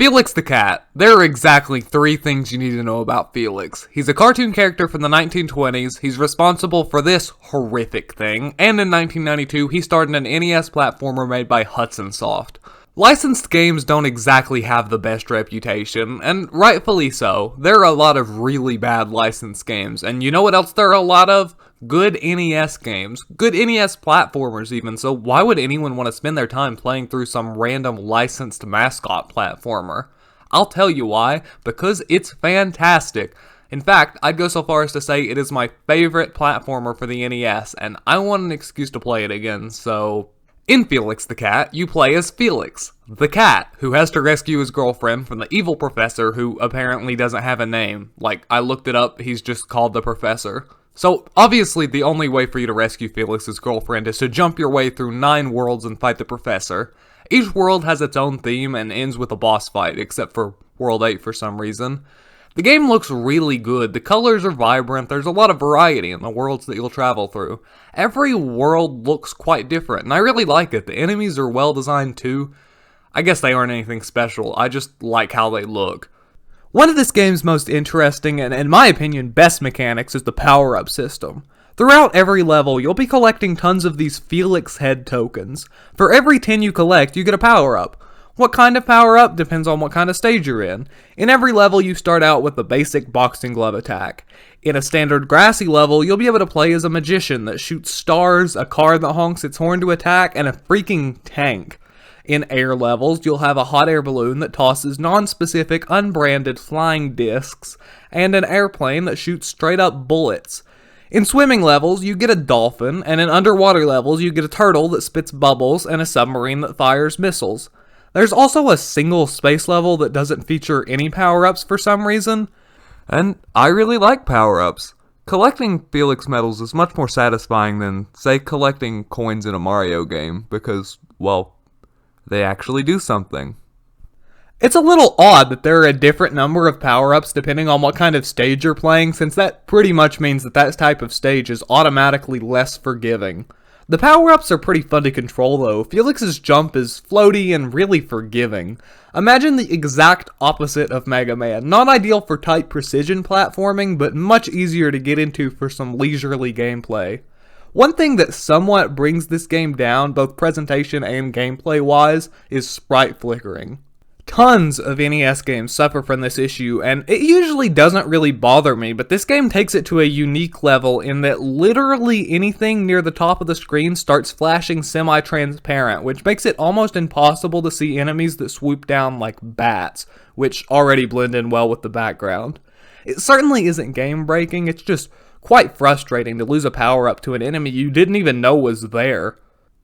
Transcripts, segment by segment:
Felix the Cat. There are exactly 3 things you need to know about Felix. He's a cartoon character from the 1920s, he's responsible for this horrific thing, and in 1992 he starred in an NES platformer made by Hudson Soft. Licensed games don't exactly have the best reputation, and rightfully so. There are a lot of really bad licensed games, and you know what else there are a lot of? Good NES games. Good NES platformers even, so why would anyone want to spend their time playing through some random licensed mascot platformer? I'll tell you why, because it's fantastic. In fact, I'd go so far as to say it is my favorite platformer for the NES, and I want an excuse to play it again, so... In Felix the Cat, you play as Felix, the cat, who has to rescue his girlfriend from the evil professor who apparently doesn't have a name. Like, I looked it up, he's just called the professor. So, obviously, the only way for you to rescue Felix's girlfriend is to jump your way through 9 worlds and fight the professor. Each world has its own theme and ends with a boss fight, except for World 8 for some reason. The game looks really good, the colors are vibrant, there's a lot of variety in the worlds that you'll travel through. Every world looks quite different, and I really like it. The enemies are well designed too. I guess they aren't anything special, I just like how they look. One of this game's most interesting and, in my opinion, best mechanics is the power-up system. Throughout every level, you'll be collecting tons of these Felix head tokens. For every 10 you collect, you get a power-up. What kind of power-up depends on what kind of stage you're in. In every level, you start out with the basic boxing glove attack. In a standard grassy level, you'll be able to play as a magician that shoots stars, a car that honks its horn to attack, and a freaking tank. In air levels, you'll have a hot air balloon that tosses non-specific, unbranded flying discs, and an airplane that shoots straight-up bullets. In swimming levels, you get a dolphin, and in underwater levels, you get a turtle that spits bubbles and a submarine that fires missiles. There's also a single space level that doesn't feature any power-ups for some reason, and I really like power-ups. Collecting Felix medals is much more satisfying than, say, collecting coins in a Mario game, because, well, they actually do something. It's a little odd that there are a different number of power-ups depending on what kind of stage you're playing, since that pretty much means that that type of stage is automatically less forgiving. The power-ups are pretty fun to control though. Felix's jump is floaty and really forgiving. Imagine the exact opposite of Mega Man. Not ideal for tight precision platforming, but much easier to get into for some leisurely gameplay. One thing that somewhat brings this game down, both presentation and gameplay wise, is sprite flickering. Tons of NES games suffer from this issue, and it usually doesn't really bother me, but this game takes it to a unique level in that literally anything near the top of the screen starts flashing semi-transparent, which makes it almost impossible to see enemies that swoop down like bats, which already blend in well with the background. It certainly isn't game-breaking, it's just quite frustrating to lose a power-up to an enemy you didn't even know was there.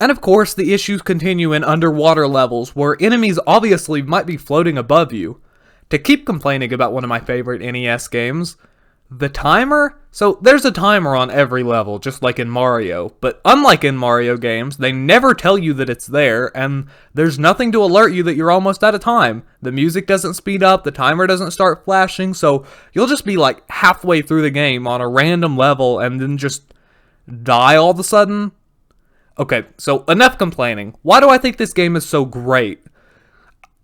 And of course, the issues continue in underwater levels, where enemies obviously might be floating above you. To keep complaining about one of my favorite NES games, the timer? So there's a timer on every level, just like in Mario, but unlike in Mario games, they never tell you that it's there, and there's nothing to alert you that you're almost out of time. The music doesn't speed up, the timer doesn't start flashing, so you'll just be like halfway through the game on a random level and then just die all of a sudden. Okay, so enough complaining. Why do I think this game is so great?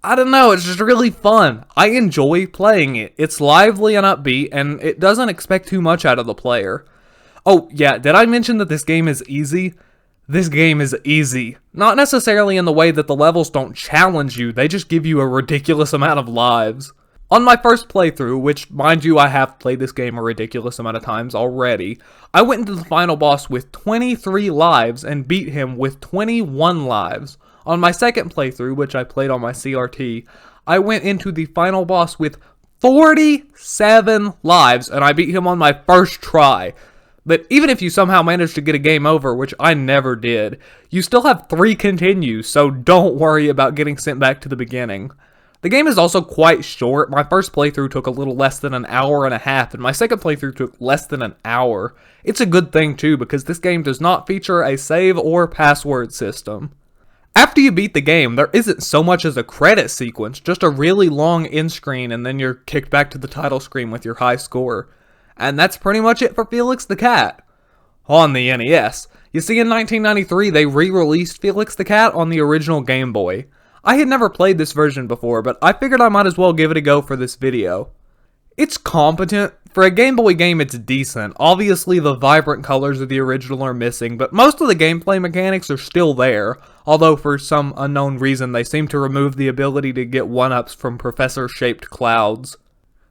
I don't know, it's just really fun. I enjoy playing it. It's lively and upbeat, and it doesn't expect too much out of the player. Oh, yeah, did I mention that this game is easy? This game is easy. Not necessarily in the way that the levels don't challenge you, they just give you a ridiculous amount of lives. On my first playthrough, which, mind you, I have played this game a ridiculous amount of times already, I went into the final boss with 23 lives and beat him with 21 lives. On my second playthrough, which I played on my CRT, I went into the final boss with 47 lives, and I beat him on my first try. But even if you somehow manage to get a game over, which I never did, you still have 3 continues, so don't worry about getting sent back to the beginning. The game is also quite short. My first playthrough took a little less than an hour and a half, and my second playthrough took less than an hour. It's a good thing too, because this game does not feature a save or password system. After you beat the game, there isn't so much as a credit sequence, just a really long end screen, and then you're kicked back to the title screen with your high score. And that's pretty much it for Felix the Cat. On the NES. You see, in 1993, they re-released Felix the Cat on the original Game Boy. I had never played this version before, but I figured I might as well give it a go for this video. It's competent. For a Game Boy game, it's decent. Obviously, the vibrant colors of the original are missing, but most of the gameplay mechanics are still there, although for some unknown reason they seem to remove the ability to get 1-ups from professor-shaped clouds.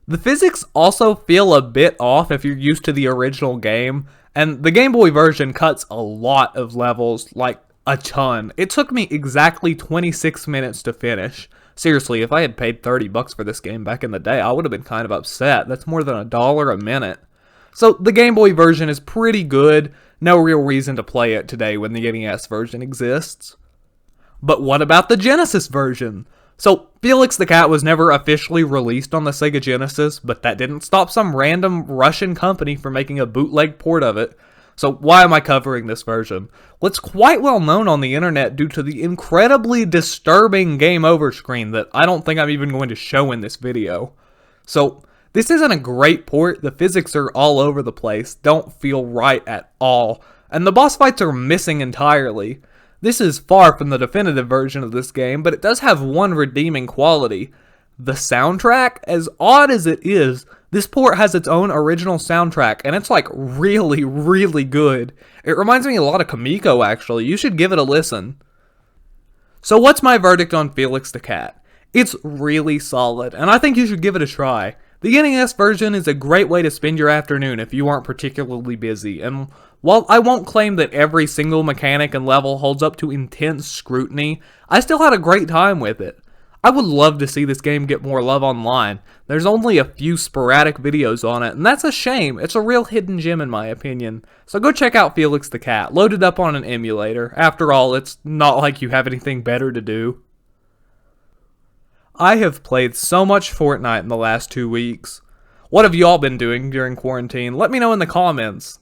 The physics also feel a bit off if you're used to the original game, and the Game Boy version cuts a lot of levels, like a ton. It took me exactly 26 minutes to finish. Seriously, if I had paid $30 for this game back in the day, I would have been kind of upset. That's more than $1 a minute. So the Game Boy version is pretty good. No real reason to play it today when the NES version exists. But what about the Genesis version? So Felix the Cat was never officially released on the Sega Genesis, but that didn't stop some random Russian company from making a bootleg port of it. So why am I covering this version? Well, it's quite well known on the internet due to the incredibly disturbing game over screen that I don't think I'm even going to show in this video. So this isn't a great port. The physics are all over the place, don't feel right at all, and the boss fights are missing entirely. This is far from the definitive version of this game, but it does have one redeeming quality. The soundtrack, as odd as it is, this port has its own original soundtrack, and it's like really, really good. It reminds me a lot of Kamiko, actually. You should give it a listen. So what's my verdict on Felix the Cat? It's really solid, and I think you should give it a try. The NES version is a great way to spend your afternoon if you aren't particularly busy, and while I won't claim that every single mechanic and level holds up to intense scrutiny, I still had a great time with it. I would love to see this game get more love online. There's only a few sporadic videos on it, and that's a shame. It's a real hidden gem in my opinion. So go check out Felix the Cat. Load it up on an emulator. After all, it's not like you have anything better to do. I have played so much Fortnite in the last 2 weeks. What have you all been doing during quarantine? Let me know in the comments.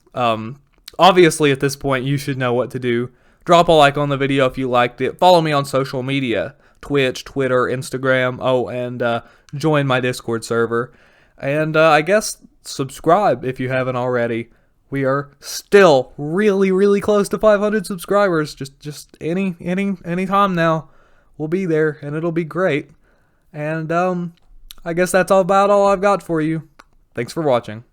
Obviously at this point you should know what to do. Drop a like on the video if you liked it. Follow me on social media. Twitch, Twitter, Instagram, and join my Discord server. And I guess subscribe if you haven't already. We are still really, really close to 500 subscribers. Just any time now. We'll be there, and it'll be great. And I guess that's about all I've got for you. Thanks for watching.